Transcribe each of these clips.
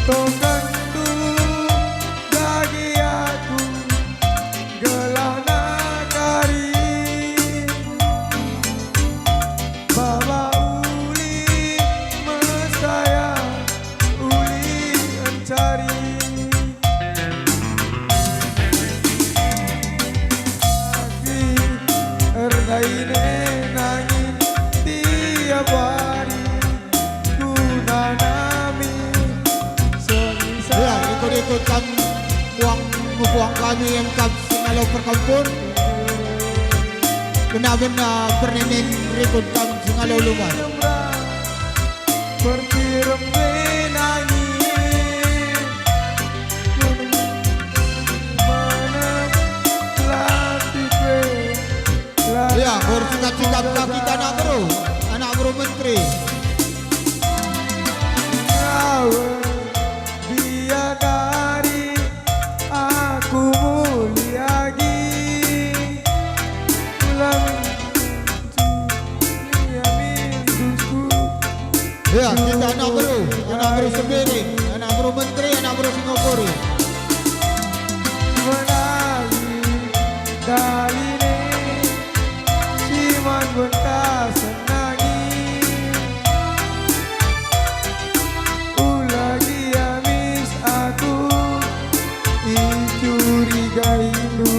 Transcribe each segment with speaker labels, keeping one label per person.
Speaker 1: Tokanku bagi aku gelah nagari bawa uli mesaya uli encari lagi erdaine nangin tiap hari ku nanami
Speaker 2: Ya, ikut-ikutkan buang kami yang singalau perkampun. Benar-benar pernenin rikutkan singalau lumas.
Speaker 1: Bertirem nangis mana latih
Speaker 2: Ya, bercita-cita kita anak bro menteri.
Speaker 1: Biadari aku muliagi
Speaker 2: Ya, kita anak bro sendiri, anak bro menteri, anak bro Singapura.
Speaker 1: Menali daline siman bentas senangi ulagi amis aku dicurigai lu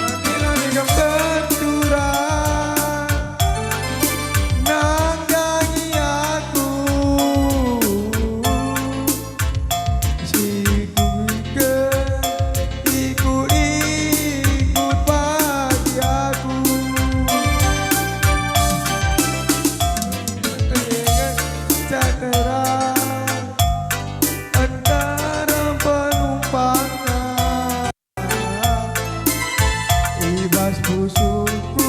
Speaker 1: Matilah digam benturan nanggangi aku ikut pagi aku teringat cateran antara penumpangan ibas busukku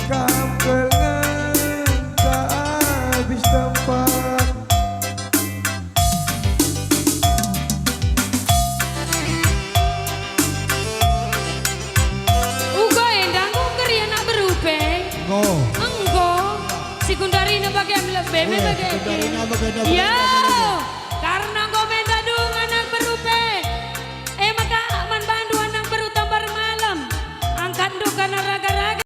Speaker 1: kampelan tak habis tempat
Speaker 3: Uga endang uker ya nak berupeng.
Speaker 2: Oh.
Speaker 3: Engko sekundari na bagay lebih
Speaker 2: Sekundarina bagai
Speaker 3: Yo,